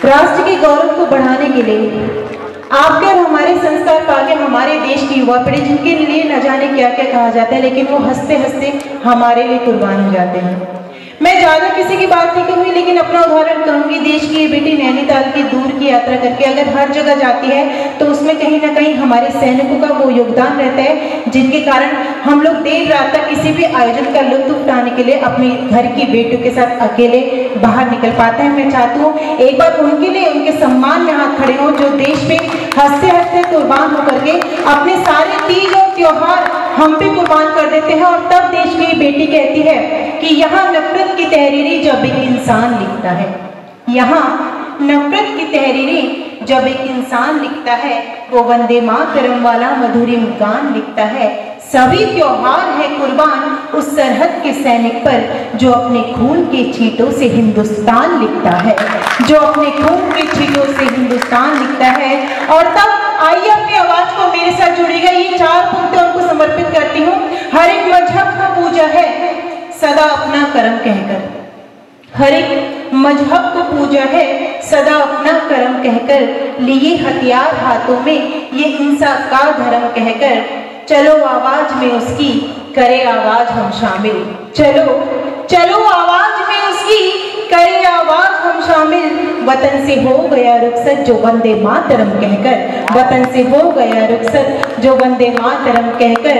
राष्ट्र के गौरव को बढ़ाने के लिए आपके और हमारे संस्कार पाके हमारे देश की युवा पीढ़ी, जिनके लिए न जाने क्या क्या कहा जाता है, लेकिन वो हंसते हंसते हमारे लिए कुर्बान हो जाते हैं। मैं ज्यादा किसी की बात नहीं करूंगी, लेकिन अपना उदाहरण कहूंगी। देश की ये बेटी नैनीताल की दूर की यात्रा करके अगर हर जगह जाती है तो उसमें कहीं ना कहीं हमारे सैनिकों का वो योगदान रहता है, जिनके कारण हम लोग देर रात तक किसी भी आयोजन का लुत्फ उठाने के लिए अपने घर की बेटियों के साथ अकेले बाहर निकल पाते हैं। मैं चाहती हूँ एक बार उनके लिए, उनके सम्मान में हाथ खड़े हों, जो देश पे हंसते हंसते कुर्बान होकर के अपने सारे तीज और त्योहार हम पे कुर्बान कर देते हैं। और तब देश की बेटी कहती है कि यहाँ नफरत की तहरीरें जब एक इंसान लिखता है, यहाँ नफरत की तहरीरें जब एक इंसान लिखता है, वो वंदे मातरम वाला मधुरिम गान लिखता है। सभी त्योहार है कुर्बान उस सरहद के सैनिक पर, जो अपने खून के छींटों से हिंदुस्तान लिखता है, जो अपने खून के छींटों से हिंदुस्तान लिखता है। और तब आइए अपनी आवाज को मेरे साथ जुड़ेगा, ये 4 पंक्तियों उनको समर्पित करती हूँ। हर एक मजहब का पूजा है सदा अपना कर्म कहकर, हर एक मजहब को पूजा है सदा अपना कर्म कहकर, लिए हथियार हाथों में ये हिंसा का धर्म कहकर, चलो आवाज में उसकी करे आवाज हम शामिल, चलो चलो आवाज में उसकी करे आवाज हम शामिल। वतन से हो गया रुखसत जो वंदे मातरम कहकर, वतन से हो गया रुखसत जो वंदे मातरम कहकर।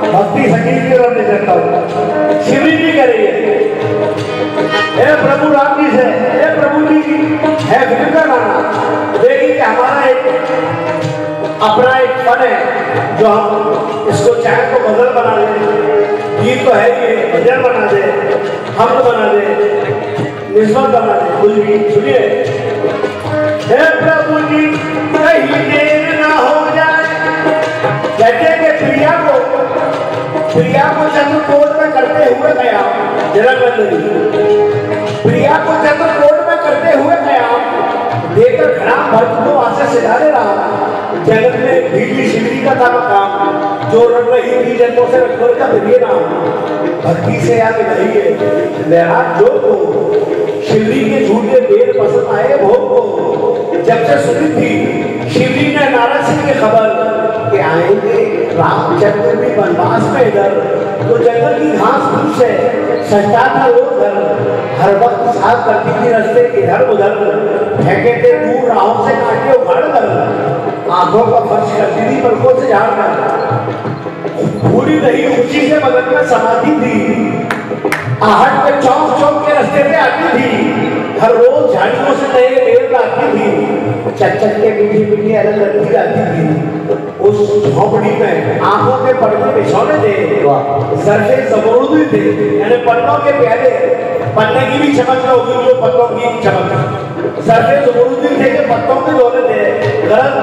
भक्ति संगीत की ओर ले जाता हूँ। शिवरी जी कह रही है, हे प्रभु राम जी से, हे प्रभु जी है फिल्म का गाना। देखिए कि हमारा एक अपना एक फन है, जो हम इसको चाहे तो गजल बना दे, गीत तो है ये, भजन बना दे, हम बना दे, निस्बत बना दे, कुछ भी। सुनिए, हे प्रभु जी कहीं देर ना हो जाए, कहते कि प्रिया को चंद्रकोट में करते हुए गया जगन्नाथ, प्रिया को चंद्रकोट में करते हुए गया, देकर खराब भक्त को वहां से सिधारे रहा। जगत में भीगी शिवरी का था काम, जो रख रही थी जन्मों से रखकर का दिव्य नाम। भक्ति से याद नहीं है लहरा जो को, शिवरी के झूठे बेर पसंद आए भोग को। जब से सुनी थी शिवरी ने नारद सिंह की खबर कि आएंगे रामचंद्र भी वनवास में इधर, तो जंगल की घास फूस है सजता था वो घर। हर वक्त साफ करती थी रास्ते इधर उधर, फेंके थे दूर राहों से काटे उखाड़ कर, आंखों का फर्श करती थी पलकों से झाड़ कर। पूरी नहीं खुशी से मगन में समाती थी, आहट में चौक चौक के रास्ते पे आती थी। हर रोज झाड़ियों से नए पेड़ लाती थी, चच्चक के मीठी मीठी अलग लगती जाती थी। उस झोपड़ी में आंखों के पर्दे बिछौने थे, सरफे ज़बरूदी थे, यानी पन्नों के प्याले, पन्ने की भी चमक होगी जो पत्तों की चमक। सरफे ज़बरूदी थे कि पत्तों के दोने थे, गलत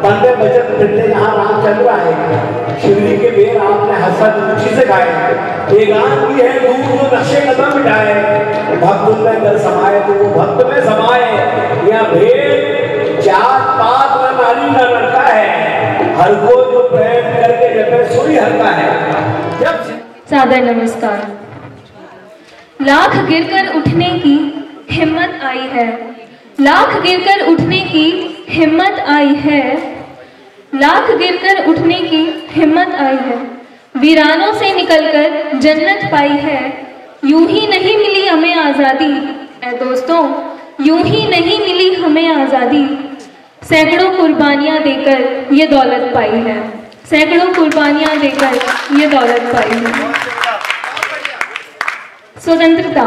बंदे बचत फिरते यहाँ रामचंद्र आए। शिवरी के बेर आपने हसरत रुचि से खाए, बेगान की है दूर जो नक्शे कदम मिटाए। भक्त में कर समाये तो वो भक्त में समाये, या भेद जात पात न नारी न लड़का है, हर को जो प्रेम करके जपे सोई हरता है। जब सादर नमस्कार। लाख गिरकर उठने की हिम्मत आई है, लाख गिरकर उठने की हिम्मत आई है, लाख गिरकर उठने की हिम्मत आई है। वीरानों से निकलकर जन्नत पाई है, यूं ही नहीं मिली हमें आज़ादी। ऐ दोस्तों, यूं ही नहीं मिली हमें आज़ादी, सैकड़ों कुर्बानियां देकर ये दौलत पाई है, सैकड़ों कुर्बानियां देकर ये दौलत पाई है। स्वतंत्रता,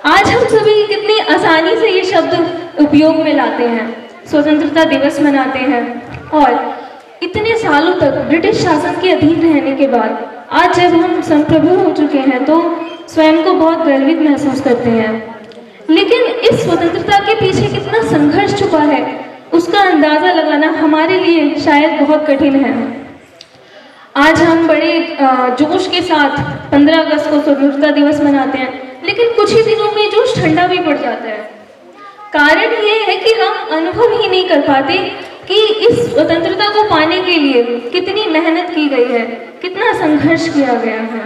आज हम सभी कितनी आसानी से ये शब्द उपयोग में लाते हैं, स्वतंत्रता दिवस मनाते हैं, और इतने सालों तक ब्रिटिश शासन के अधीन रहने के बाद आज जब हम संप्रभु हो चुके हैं तो स्वयं को बहुत गर्वित महसूस करते हैं। लेकिन इस स्वतंत्रता के पीछे कितना संघर्ष छुपा है उसका अंदाजा लगाना हमारे लिए शायद बहुत कठिन है। आज हम बड़े जोश के साथ 15 अगस्त को स्वतंत्रता दिवस मनाते हैं, लेकिन कुछ ही दिनों में जोश ठंडा भी पड़ जाता है। कारण ये है कि हम अनुभव ही नहीं कर पाते कि इस स्वतंत्रता को पाने के लिए कितनी मेहनत की गई है, कितना संघर्ष किया गया है।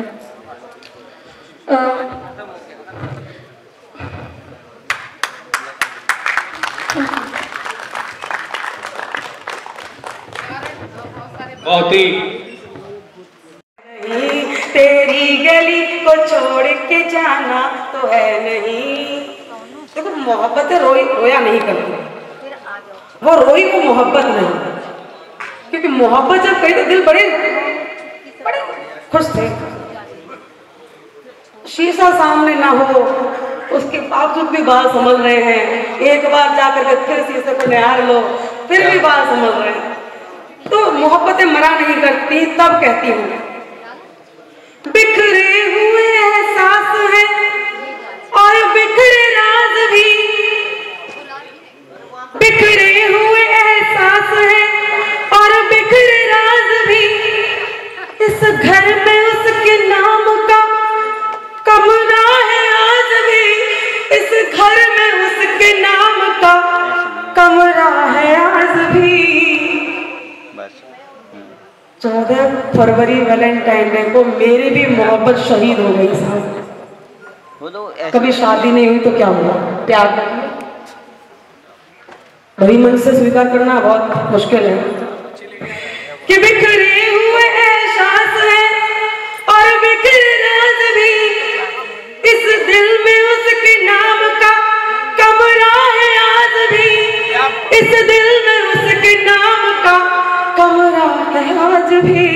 बहुत ही तेरी गली को छोड़ के जाना तो है नहीं। देखो मोहब्बत रोया नहीं करती, वो रोई को मोहब्बत नहीं, क्योंकि मोहब्बत जब कही तो दिल बड़े बड़े खुश थे। शीशा सामने ना हो उसके बावजूद भी बाल संभल रहे हैं, एक बार जाकर के फिर शीशे को निहार लो फिर भी बाल संभल रहे हैं। तो मोहब्बतें मरा नहीं करती। तब कहती हूँ बिखरे हुए एहसास हैं और बिखरे राज भी, बिखरे हुए एहसास हैं और बिखरे राज भी। इस घर में उसके नाम का कमरा है आज भी, इस घर में उसके नाम का कमरा है आज भी। 14 फरवरी वैलेंटाइन डे को मेरी भी मोहब्बत शहीद हो गई साहब। कभी शादी नहीं हुई तो क्या हुआ, प्यार बड़ी मन से स्वीकार करना बहुत मुश्किल है कि बिखरे हुए एहसास हैं और बिखरे राज भी। इस दिल में उसके नाम का कमरा है आज भी, इस दिल में उसके नाम का कमरा है आज भी।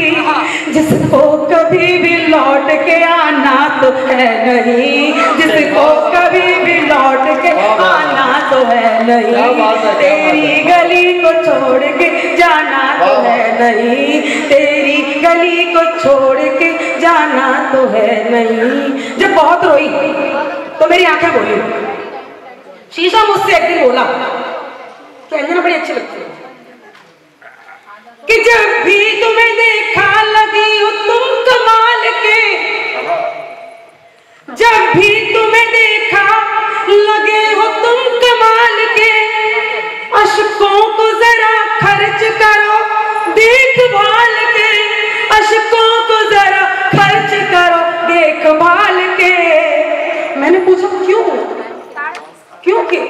जिसको कभी भी लौट के आना तो है नहीं, जिसको कभी भी लौट के आना तो है नहीं। तेरी गली को छोड़ के जाना तो है नहीं, तेरी गली को छोड़ के जाना तो है नहीं। जब बहुत रोई तो मेरी आंखें बोली, शीशा मुझसे एक दिन बोला कि अंजना बड़ी अच्छी लगती है, कि जब भी तुम्हें देखा लगी हो तुम कमाल के, जब भी तुम्हें देखा लगे हो तुम कमाल के। अशकों को जरा खर्च करो देखभाल के, अशकों को जरा खर्च करो देखभाल के। मैंने पूछा क्यों? क्योंकि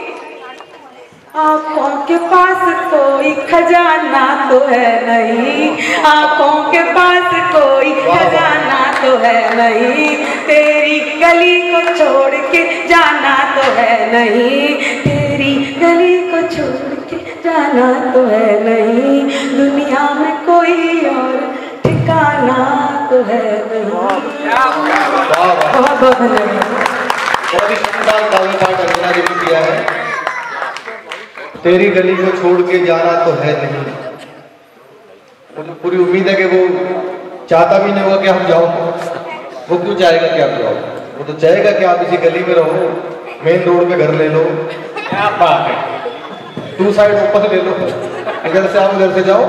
आंखों के पास कोई खजाना तो है नहीं, आंखों के पास कोई खजाना तो है नहीं। तेरी गली को छोड़ के जाना तो है नहीं, तेरी गली को छोड़ के जाना तो है नहीं। दुनिया में कोई और ठिकाना तो है नहीं। बहुत बहुत धन्यवाद। बहुत ही शानदार काव्य पाठ अर्चना जी ने किया है। तेरी गली को छोड़ के जाना तो है नहीं, मुझे पूरी उम्मीद है कि वो चाहता भी नहीं होगा कि हम जाओ। वो क्यों चाहेगा कि आप जाओ, वो तो चाहेगा कि आप इसी गली में रहो, मेन रोड पे घर ले लो, क्या बात है, 2 साइड ऊपर ले लो, इधर से आप उधर से जाओ।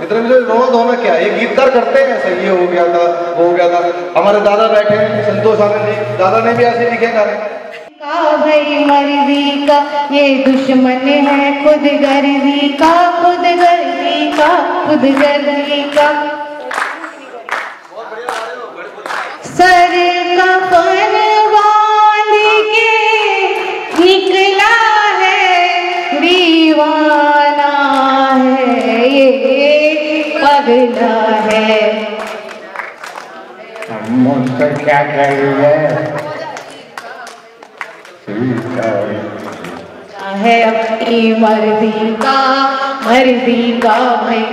इधर मुझे रोना धोना क्या, ये गीतकार करते हैं ऐसा, ये हो गया था वो हो गया था। हमारे दादा बैठे हैं संतोष आनंद जी, दादा ने भी ऐसे लिखे गाने। भाई मर्जी का ये दुश्मन है खुद गर्जी का, खुद गर्जी का, खुद गर्जी का। सर कफन बांध के निकला है दीवाना है ये पगला है। मुझसे क्या करेंगे है अपनी मर्जी का भाई,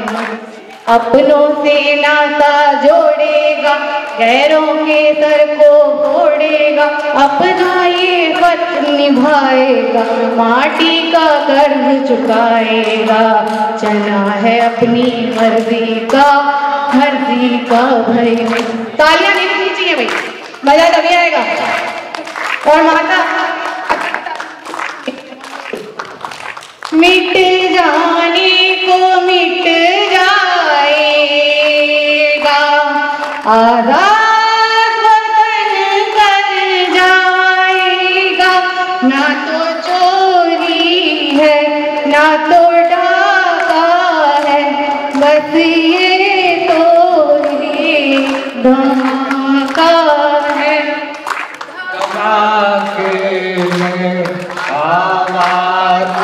अपनों से नाता जोड़ेगा, गैरों के सर को फोड़ेगा, अपना ये फर्ज निभाएगा, माटी का कर्ज चुकाएगा। चला है अपनी मर्जी का मर्जी का भाई। तालियां नहीं चाहिए भाई, मजा तभी आएगा। और माता मिट जाने को मिट जाएगा, आजाद वतन कर जाएगा। ना तो चोरी है ना तो डाका है, बस ये तो ही धमाका है। धमाके में आवाज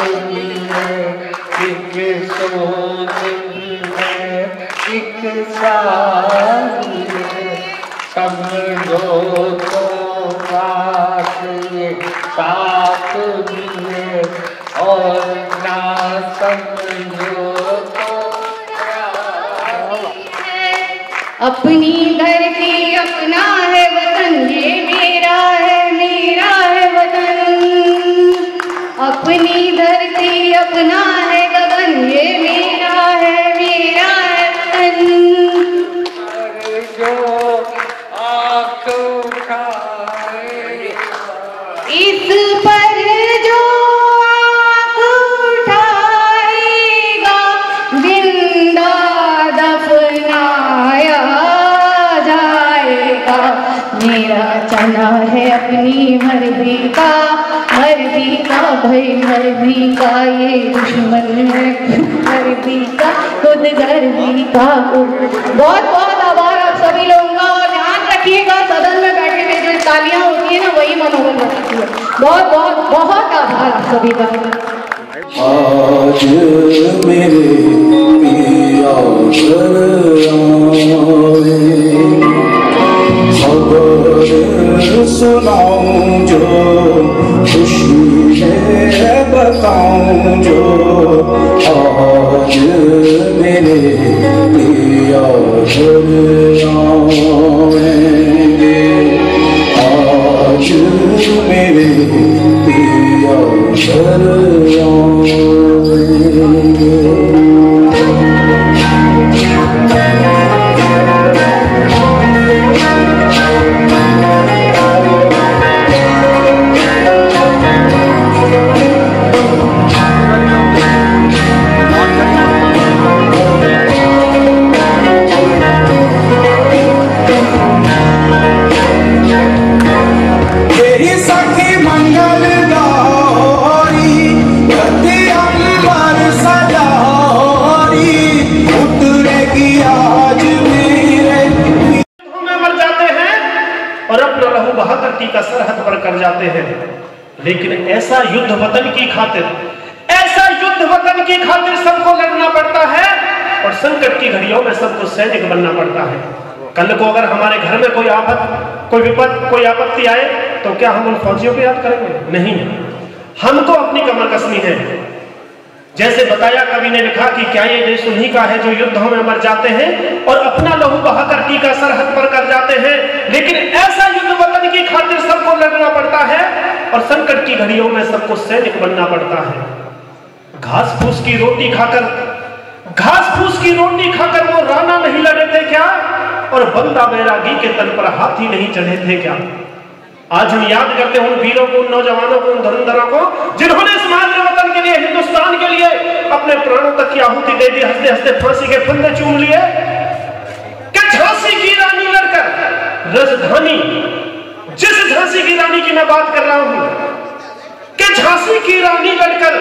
एक सोच में एक सारी समझो तो बात साथ मिले और ना समझो तो अपनी धरती अपना है वतन, ये मेरा है वतन। अपनी धरती अपना है गगन, ये मेरा है वतन। जो आँख उठाए इस पर जो आँख उठाएगा, जिंदा दफनाया जाएगा। मेरा चना है अपनी मर्जी का भाई, मर्जी का। ये दुश्मन है मर्जी का, खुद गर्जी का। बहुत बहुत आभार आप सभी लोगों का। और ध्यान रखिएगा, सदन में बैठे हुए जो तालियां होती है ना, वही मनोबल रखती है। बहुत बहुत बहुत आभार आप सभी का। आज मेरे पिया घर आए, खबर सुनाऊं जो खुशी है बताऊं जो। आज मेरे पिया घर आएंगे, आज मेरे पिया घर आएंगे। का सरहद पर कर जाते हैं, लेकिन ऐसा युद्ध वतन की खातिर सबको लड़ना पड़ता है और संकट की घड़ियों में सबको सैनिक बनना पड़ता है। कल को अगर हमारे घर में कोई आफत, कोई विपद, कोई आपत्ति आए तो क्या हम उन फौजियों को याद करेंगे? नहीं, हमको अपनी कमर कसनी है। जैसे बताया कवि ने लिखा कि क्या ये देश उन्हीं का है जो युद्धों में मर जाते हैं और अपना लहू बहाकर टीका सरहद पर कर जाते हैं। लेकिन ऐसा युद्ध वतन की खातिर सबको लड़ना पड़ता है और संकट की घड़ियों में सबको सैनिक बनना पड़ता है। घास फूस की रोटी खाकर वो राणा नहीं लड़े थे क्या? और बंदा बैरागी के तन पर हाथी नहीं चढ़े थे क्या? आज हम याद करते हैं उन वीरों को, उन नौजवानों को, उन धुरंधरों को जिन्होंने समाज वतन के लिए, हिंदुस्तान के लिए अपने प्राणों तक की आहुति दे दी, हंसते हंसते फांसी के फंदे चूम लिए। कि झांसी की रानी लड़कर राजधानी, जिस झांसी की रानी की मैं बात कर रहा हूं, कि झांसी की रानी लड़कर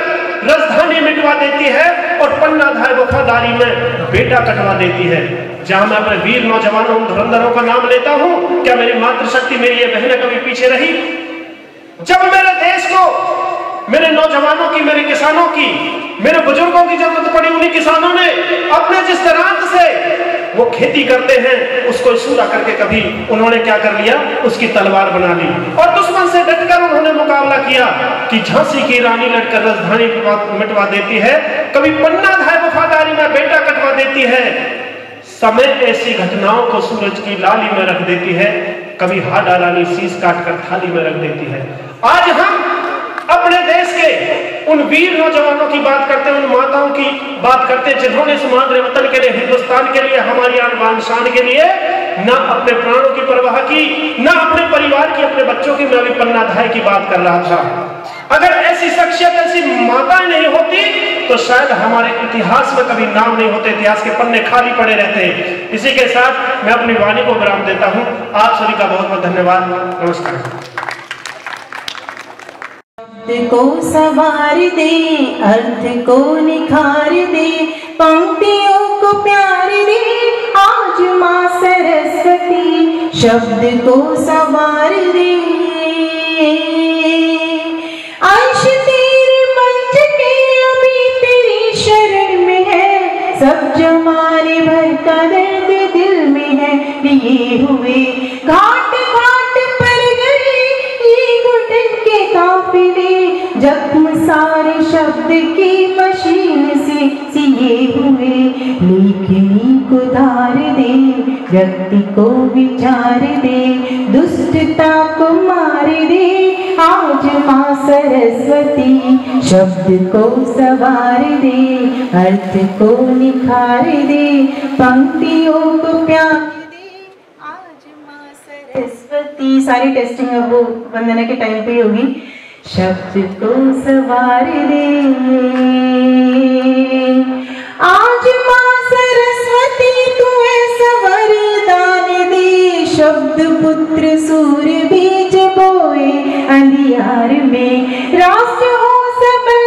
राजधानी मिटवा देती है और पन्ना धाय वफादारी में बेटा कटवा देती है। जहां मैं अपने वीर नौजवानों, धुरंधरों का नाम लेता हूं, क्या मेरी मातृशक्ति, मेरी ये बहनें कभी पीछे रही? जब मेरे देश को, मेरे नौजवानों की, मेरे किसानों की, मेरे बुजुर्गों की जरूरत पड़ी, उन्हीं किसानों ने अपने जिस तरह से वो खेती करते हैं उसको सूरा करके कभी उन्होंने क्या कर लिया, उसकी तलवार बना ली और दुश्मन से डटकर उन्होंने मुकाबला किया कि झांसी की रानी लड़कर राजधानी मिटवा देती है, कभी पन्ना धाय वफादारी में बेटा कटवा देती है। समय ऐसी घटनाओं को सूरज की लाली में रख देती है, कभी हाडा रानी शीश काट कर थाली में रख देती है। आज हम अपने अपने देश के उन वीर नौजवानों की बात करते हैं, उन माताओं की बात करते हैं जिन्होंने इस मादरे वतन के लिए, हिंदुस्तान के लिए, हमारी आन बान शान के लिए ना अपने प्राणों की परवाह की, ना अपने परिवार की, अपने बच्चों की। मैं अभी पन्ना अध्याय की बात कर रहा था। अगर ऐसी शख्सियत, ऐसी माताएं नहीं होती तो शायद हमारे इतिहास में कभी नाम नहीं होते, इतिहास के पन्ने खाली पड़े रहते। इसी के साथ मैं अपनी वाणी को विराम देता हूं। आप सभी का बहुत बहुत धन्यवाद। नमस्कार। को सवार दे, अर्थ को निखार दे, पंक्तियों को प्यार दे आज माँ सरस्वती, शब्द को सवार दे। अंश तेरे मंच के अभी तेरी शरण में है, सब जमाने भर का दर्द दिल में है लिए हुए। घाट घाट पर गए ये घुटन के काफिले, जख्म सारे शब्द की मशीन से सिए हुए। लेखनी को धार दे, व्यक्ति को विचार दे, दुष्टता को मार दे आज माँ सरस्वती, शब्द को सवार दे, अर्थ को निखार दे, पंक्तियों को प्यार दे आज माँ सरस्वती। सारी टेस्टिंग अब वो वंदना के टाइम पे होगी। शब्द को सवार दे आज माँ सरस्वती, तू ऐसा वरदान दे, शब्द पुत्र सूर्य बीज बोए अंधियार में, राष्ट्र हो सबल।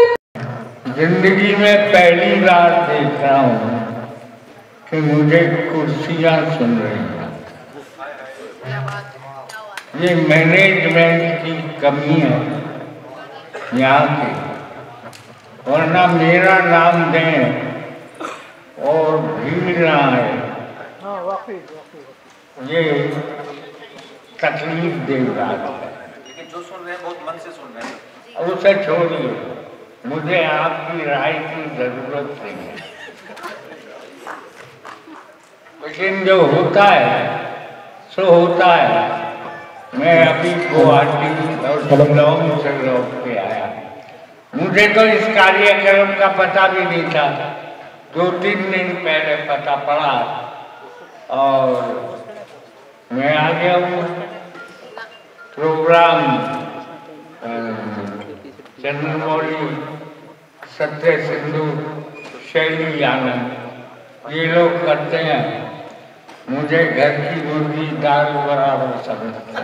जिंदगी में पहली बार देख रहा हूँ कि मुझे कुर्सियाँ सुन रही हैं। ये मैनेजमेंट की कमी है यहाँ की, वरना मेरा नाम दें और भीड़ ना आए, ये तकलीफ दे रहा है। लेकिन जो सुन रहे हैं बहुत मन से सुन रहे हैं। अब उसे छोड़िए, मुझे आपकी राय की जरूरत नहीं है। लेकिन जो होता है सो होता है। मैं अभी गुवाहाटी और शिलांग से लौट के आया। मुझे तो इस कार्यक्रम का पता भी नहीं था, 2-3 दिन पहले पता पड़ा और मैं आ गया हूँ। प्रोग्राम चंद्रमौली, सत्य सिंधु, शैली आनंद ये लोग करते हैं। मुझे घर की मुर्गी दाल बराबर समझते,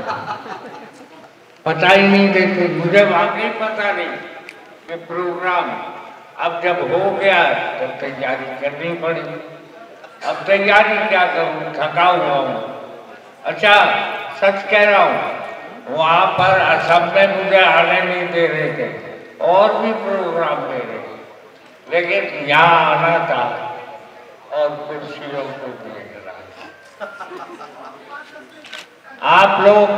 पता ही नहीं देते। मुझे वाकई पता नहीं कि प्रोग्राम अब जब हो गया तो तैयारी करनी पड़ी। अब तैयारी क्या करूं, थका हुआ हूँ। अच्छा सच कह रहा हूँ, वहाँ पर असम में मुझे आने नहीं दे रहे थे और भी प्रोग्राम दे रहे थे, लेकिन यहाँ आना था और कुर्सियों को देख रहा। आप लोग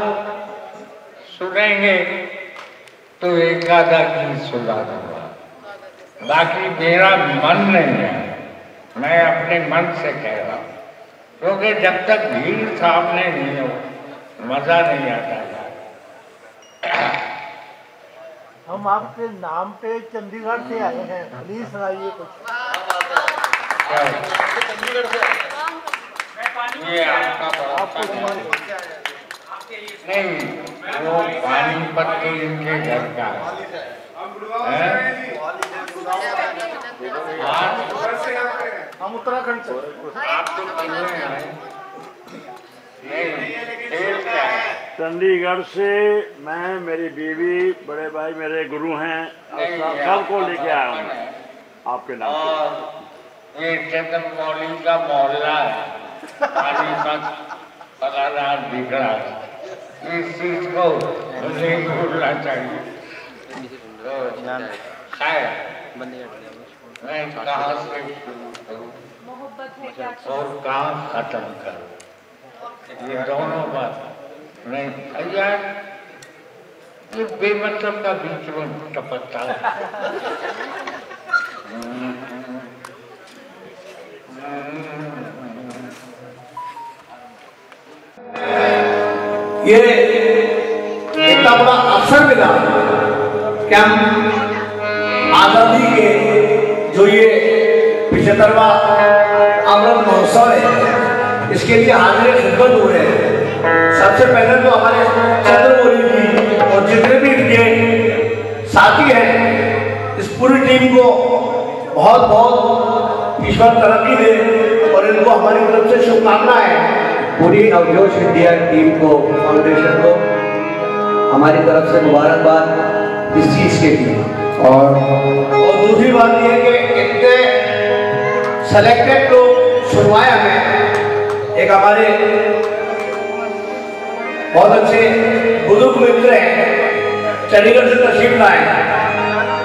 सुनेंगे तो एक आधा की सुना दूंगा, बाकी मेरा मन नहीं है। मैं अपने मन से कह रहा हूँ, क्योंकि जब तक भीड़ सामने नहीं हो मजा नहीं आता है। हम आपके नाम पे चंडीगढ़ से आए हैं, प्लीज सुनाइए कुछ। चंडीगढ़ से ये आपका नहीं, वो पानीपत के इनके घर का है। हम उत्तराखंड से। आप तो चंडीगढ़ से मैं, मेरी बीवी, बड़े भाई मेरे गुरु हैं, सबको लेके आया हूँ आपके नाम। और ये चंद्रमौली का मोहल्ला है, पानीपत पलाना बिगड़ा, इस चीज को नहीं भूलना चाहिए। मैं कहाँ से और कहाँ खत्म करूँ, ये दोनों बात नहीं यार। ये बेमतलब का बीच में टपकता है। ये इतना बड़ा अवसर मिला क्या आजादी के जो ये 75वां अमृत महोत्सव है, इसके लिए हाजिर खिदमत हुए हैं। सबसे पहले तो हमारे चंद्रमौली जी और जितने भी इनके साथी हैं, इस पूरी टीम को बहुत बहुत ईश्वर तरक्की दे और इनको हमारी तरफ से शुभकामनाएं। पूरी नवजोश इंडिया टीम को, फाउंडेशन को हमारी तरफ से मुबारकबाद इस चीज के लिए। और दूसरी बात यह है कि इतने सेलेक्टेड लोग सुनवाए हमें। एक हमारे बहुत अच्छे बुजुर्ग मित्र हैं, चंडीगढ़ से तशरीफ लाए,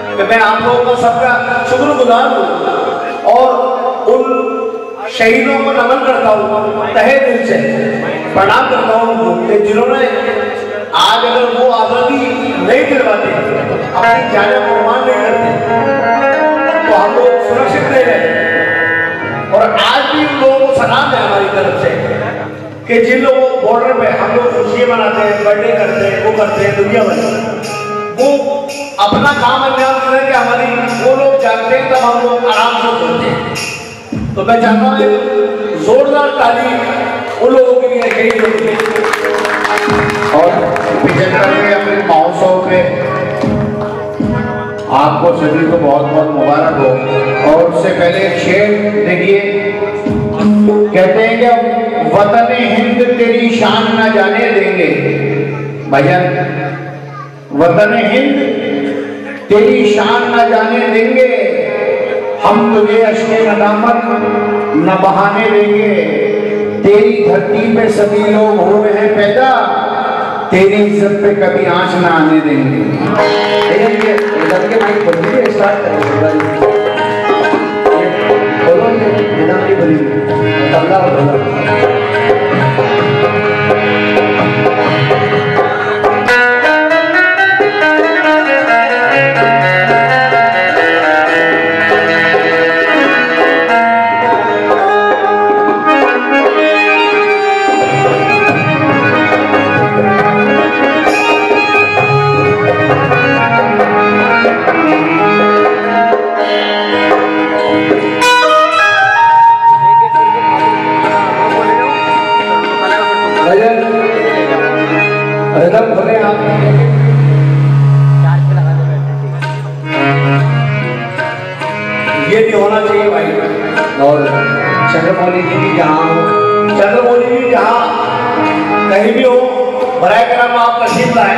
कि मैं आप लोगों का सबका शुक्रगुजार हूँ और उन शहीदों को नमन करता हूँ, तहे दिल से प्रणाम करता हूँ, जिन्होंने आज अगर वो आजादी नहीं दिलवाते, अपनी जाने कुर्बान नहीं करते, तो हम लोग सुरक्षित नहीं रहे। और आज भी उन लोगों को सलाम है हमारी तरफ से कि जिन लोगों बॉर्डर पे हम लोग खुशियाँ मनाते हैं, बर्थडे करते हैं, वो करते हैं, दुनिया भर वो अपना काम अंजाम करें कि हमारी वो लोग जागते हैं तब हम लोग आराम से सोते हैं। तो मैं चाहता हूँ एक जोरदार ताली उन लोगों के लिए कही जरूरत है। और 75वें अमृत महोत्सव पे आपको सभी को बहुत बहुत मुबारक हो। और उससे पहले एक शेर देखिए, कहते हैं कि वतन हिंद तेरी शान न जाने देंगे, भजन वतन हिंद तेरी शान न जाने देंगे, हम तुझे अश्के नदामत न बहाने देंगे, तेरी धरती पे सभी लोग हुए हैं पैदा, तेरी इज्जत पे कभी आंच ना आने देंगे। स्टार्ट करेंगे, बोलो निदान की बोली तबला और ढोलक। ये भी होना चाहिए भाई। और चंद्रमौली जी भी जहाँ हो, चंद्रमौली जी जहाँ कहीं भी हो, बराए करम आप तशरीफ लाए,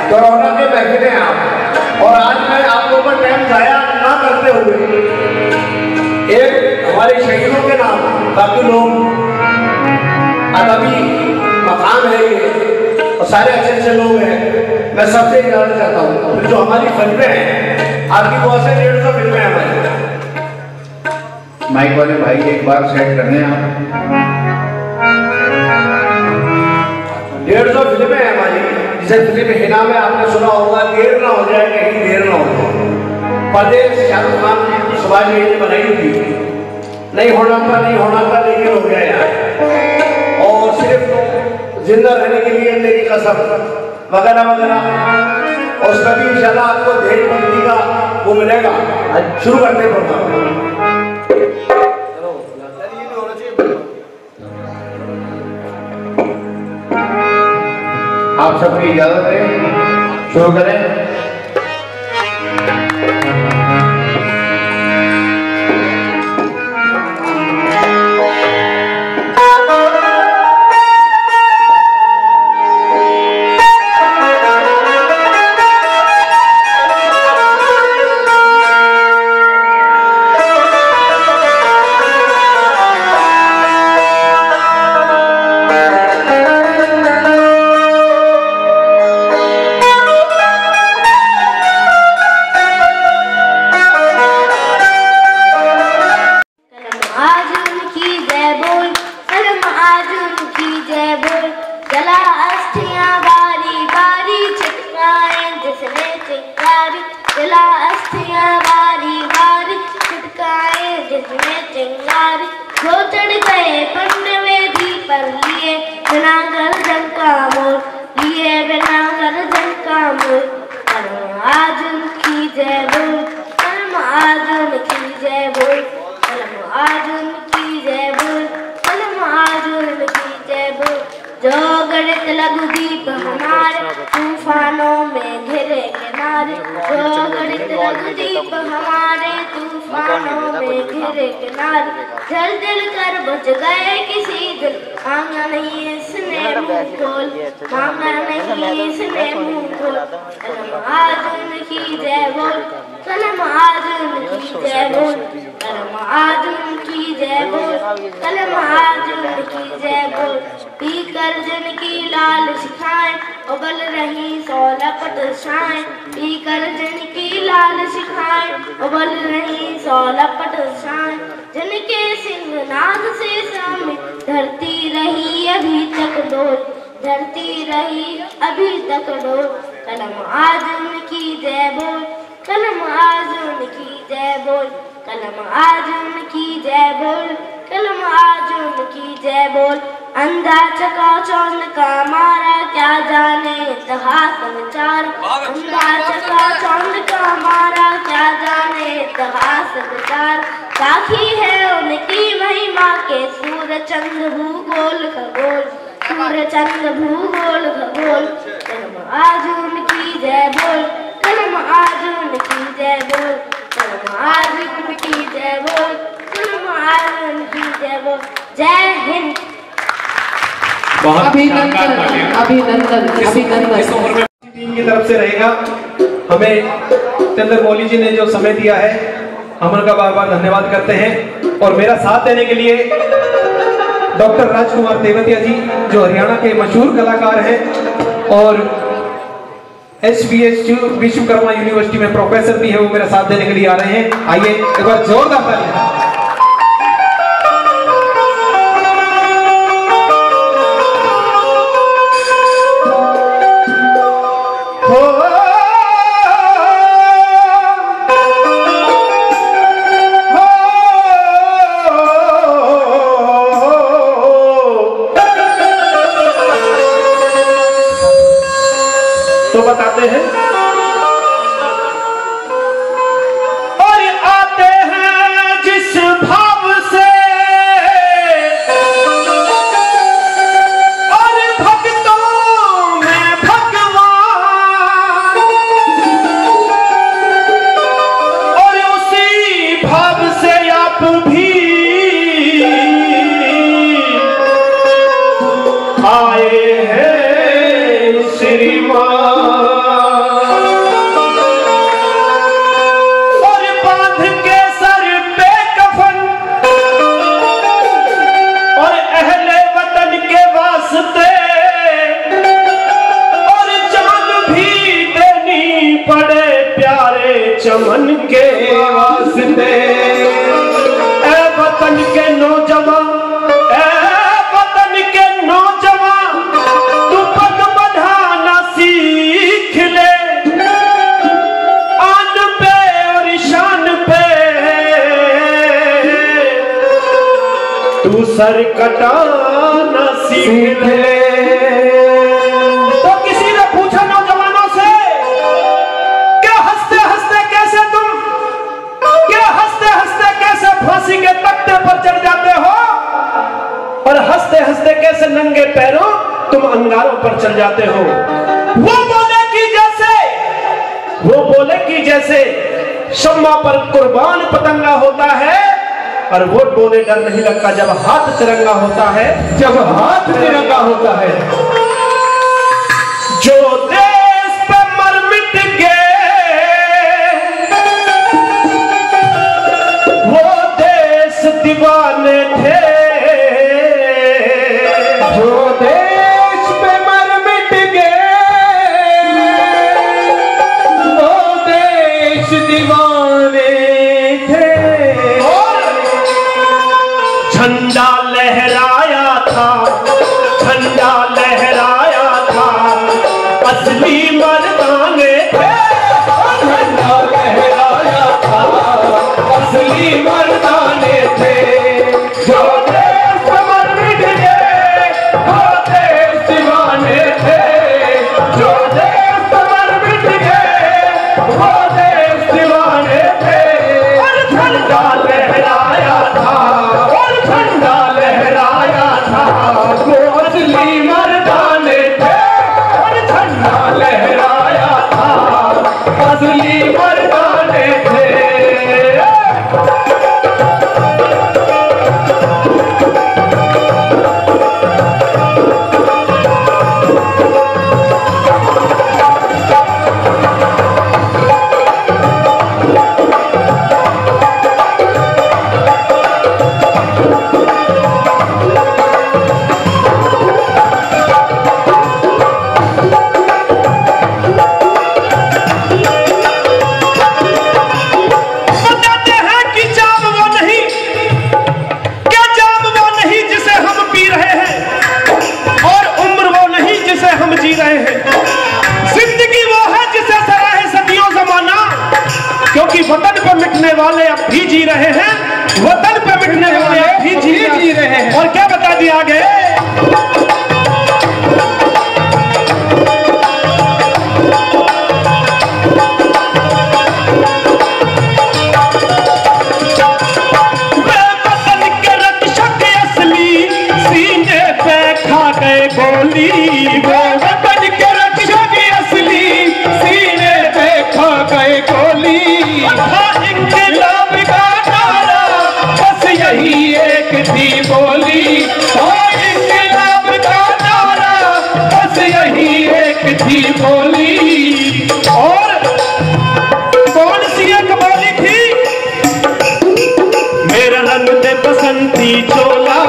कोरोना के महफिल हैं आप। और आज मैं आप लोगों का टाइम जाया ना करते हुए एक हमारे शहीदों के नाम, बाकी लोग अदबी मकान है ये और सारे अच्छे अच्छे लोग हैं, मैं सबसे इजाजत चाहता हूँ। जो हमारी फिल्में हैं, आपकी बहुत से 150 फिल्में हैं हमारी। माइक वाले भाई एक बार सेट करने आप। 150 फिल्में हैं हमारी, जिसे फिल्म हिना में आपने सुना होगा, देर ना हो जाए कहीं देर ना हो जाए। परदेश शाहरुख खान सुभाष भाई ने बनाई थी, नहीं होना था लेकिन हो गया यार। और सिर्फ जिंदा रहने के लिए तेरी कसम वगैरह वगैरह, और उसका भी इंशाल्लाह आपको देश भक्ति का वो मिलेगा। शुरू करते प्रोग्राम। आप सबकी इजाजत है, शुरू करें। आज गणित लघु दीप हमारे तूफानों में घिरे किनारे, जो गणित लघु दीप हमारे तूफानों में घिरे किनारे, जल जल कर बुझ गए किसी दिन, मांगा नहीं इसने मुंह खोल, मांगा नहीं इसने मुंह खोल। कलम आजुन की जय बोल, कलम आजुन की जय बोल, कलम आजुन की जय बोल, कलम आजुन की जय बोल। पीकर जिनकी लाल शिखाएं उबल रही 16 पटशाएं, पीकर जिनकी लाल शिखाएं उबल रही 16 पटशाएं, जिनके सिंहनाद से सामने धरती रही अभी तक डोल, धरती रही अभी तक डोल। कलम आजुन की जय बोल, कलम आजुन की जय बोल, कलम आजुन की जय बोल, कलम आजुन की जय बोल। अंधा चकाचौंध का मारा क्या जाने इतिहास विचार, अंधा चकाचौंध का मारा क्या जाने इतिहास विचार। साखी है उनकी महिमा के सूर्य चंद्र भूगोल खगोल, सूर्य चंद्र भूगोल खगोल। कलम आजुन की जय बोल, कलम आजुन की जय बोल, कलम आजुन की जय बोल, कलम आजुन की जय बोल। जय हिंद। अभिनंदन अभिनंदन अभिनंदन टीम की तरफ से रहेगा। हमें चंद्रमौली जी ने जो समय दिया है हम उनका बार बार धन्यवाद करते हैं। और मेरा साथ देने के लिए डॉक्टर राजकुमार तेवतिया जी जो हरियाणा के मशहूर कलाकार हैं और HVS विश्वकर्मा यूनिवर्सिटी में प्रोफेसर भी है, वो मेरा साथ देने के लिए आ रहे हैं। आइए एक बार जोरदार तालियां। तो बताते हैं और आते हैं जिस भाव से और भक्तों में भगवान, और उसी भाव से आप भी आए हैं श्रीमान। चमन के वास्ते ए वतन के नौजवान, ए वतन के नौजवान, तू पग बढ़ाना सीख ले, आन पे और शान पे तू सर कटाना सीख ले। तो किसी ने पूछा नौजवानों से फांसी के तख्ते पर चढ़ जाते हो और हंसते हंसते कैसे नंगे पैरों तुम अंगारों पर चढ़ जाते हो। वो बोले कि जैसे शम्मा पर कुर्बान पतंगा होता है, और वोट बोले डर नहीं लगता जब हाथ तिरंगा होता है, जब हाथ तिरंगा होता है। जो देश पे मर मिट गए दीवाने थे, जो देश पे मर मिट गए वो देश दीवाने थे। झंडा लहराया था, झंडा लहराया था, असली मर्दाने थे। झंडा लहराया था, असली मर्दाने थे। जो देश पर मिट गए वो देश दीवाने थे, जो देश पर मिट गए वो देश दीवाने थे। और झंडा लहराया था, और झंडा लहराया था, वो असली मर्दाने गोली, वो वतन के रक्षक असली सीने पे खा गए गोली। इंकलाब का नारा बस यही एक थी बोली, इंकलाब का नारा बस यही एक थी बोली। और कौन सी एक बोली थी? मेरा रंग दे बसंती चोला,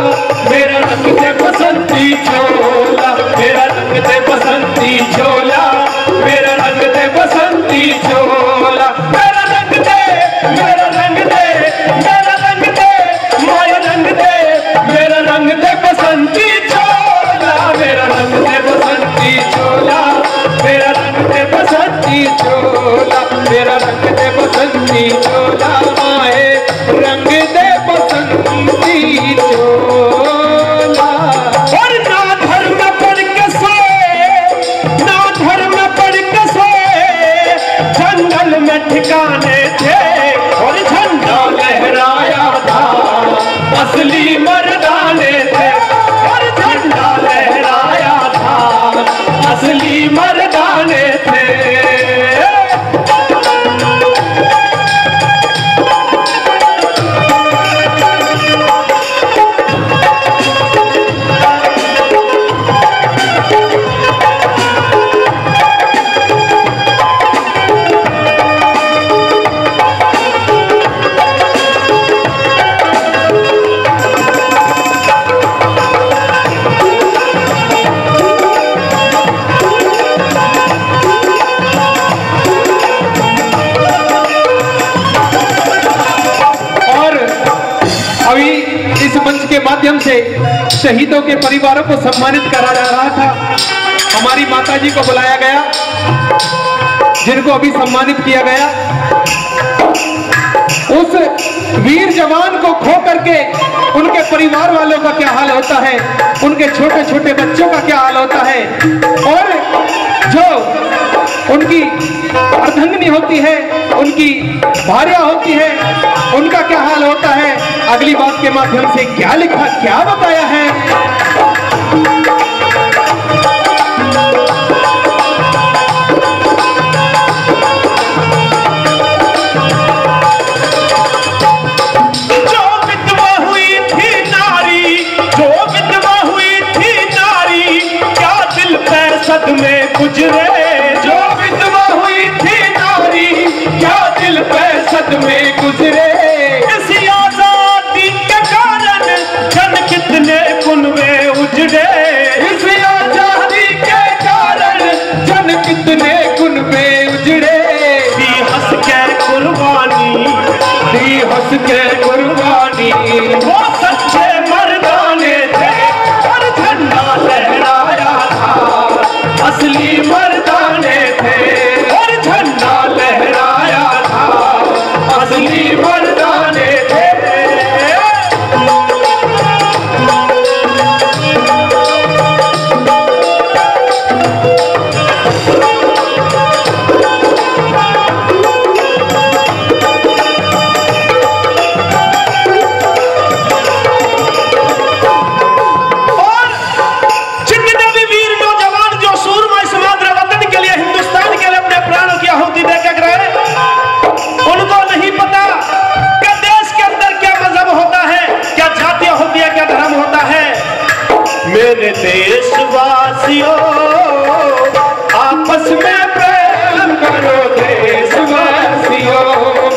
मेरा रंग दे बसंती चोला, मेरा रंग दे बसंती चोला, मेरा रंग दे बसंती चोला। मेरा रंग दे, मेरा रंग दे, मेरा रंग दे, माया रंग दे, मेरा रंग दे बसंती चोला, मेरा रंग दे बसंती चोला, मेरा रंग दे बसंती चोला, मेरा रंग दे बसंती चोला, माए रंग दे बसंती चोला। और ना धर्म पढ़ के सोए, ना धर्म पढ़ के सोए, जंगल में ठिकाने थे और झंडा लहराया था, असली मर्दाने थे और झंडा लहराया था, असली मर्दाने थे। के माध्यम से शहीदों के परिवारों को सम्मानित करा जा रहा था। हमारी माताजी को बुलाया गया, जिनको अभी सम्मानित किया गया। उस वीर जवान को खो करके उनके परिवार वालों का क्या हाल होता है, उनके छोटे छोटे बच्चों का क्या हाल होता है, और जो उनकी अर्धांगिनी होती है, उनकी भार्या होती है, उनका क्या हाल होता है। अगली बात के माध्यम से क्या लिखा, क्या बताया है। में गुजरे जो विधवा हुई थी नारी, क्या दिल पे सदमे गुजरे। इसी आजादी के कारण जन कितने कुनवे उजड़े, इसी आजादी के कारण जन कितने कुनवे उजड़े। दी हंस के कुर्बानी, दी हंस के कुर्बानी, वो सच्चे मर्दाने थे और झंडा लहराया था, असली मर्दाने थे और झंडा लहराया था, असली मर्दाने थे। मेरे देशवासियों आपस में प्रेम करो, देशवासियों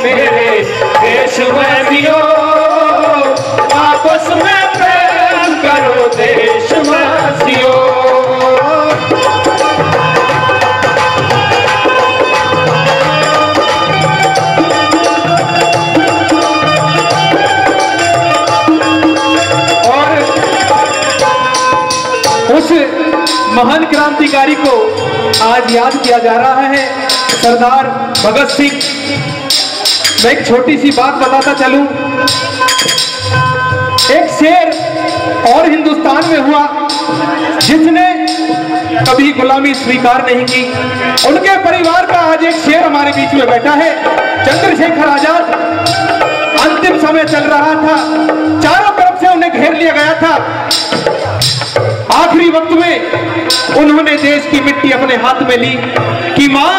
मेरे देशवासियों आपस में प्रेम करो, देशवासियों। उस महान क्रांतिकारी को आज याद किया जा रहा है, सरदार भगत सिंह। मैं एक छोटी सी बात बताता चलूं। एक शेर और हिंदुस्तान में हुआ जिसने कभी गुलामी स्वीकार नहीं की। उनके परिवार का आज एक शेर हमारे बीच में बैठा है। चंद्रशेखर आजाद, अंतिम समय चल रहा था, चारों तरफ से उन्हें घेर लिया गया था। आखिरी वक्त में उन्होंने देश की मिट्टी अपने हाथ में ली कि मां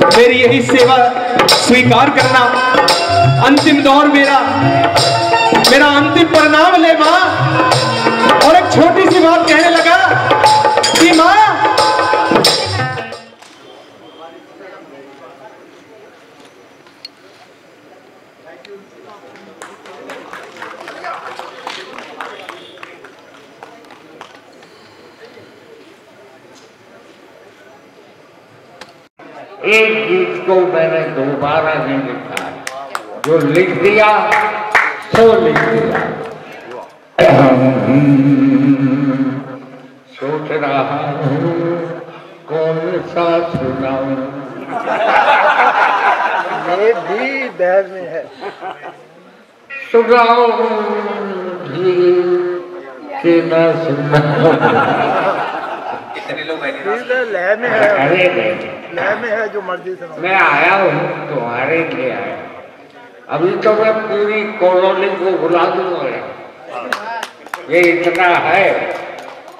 मेरी यही सेवा स्वीकार करना, अंतिम दौर मेरा अंतिम परिणाम ले मां। और एक छोटी सी बात कहने लगा कि मां एक गीत को मैंने दोबारा नहीं लिखा, जो लिख दिया सो लिख दिया। सोच रहा हूँ कौन सा सुनाऊं। ये भी बहर में है। सुनाऊं भी कि न सुनाऊं। कितने लोग लय में है। अरे लय में है, जो मर्जी सुनाओ। मैं आया हूँ तुम्हारे लिए आया, अभी तो मैं पूरी कॉलोनी को बुला दूंगा। ये इतना है,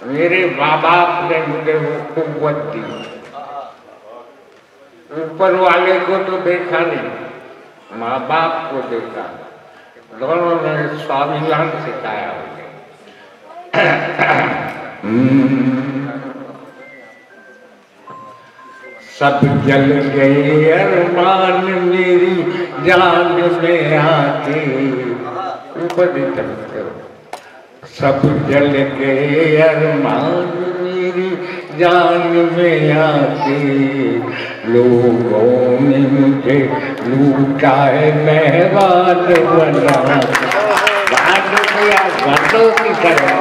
मेरे माँ बाप ने मुझे वो कुव्वत दी। ऊपर वाले को तो देखा नहीं, माँ बाप को देखा, दोनों ने स्वाभिमान सिखाया मुझे। सब जल गए अरमान मेरी जान में आके, ऊपर नहीं चलते हो। सब जल गए अरमान मेरी जान में आके, लोगों ने मुझे लूटा है मेहमान बना। बातों की तरह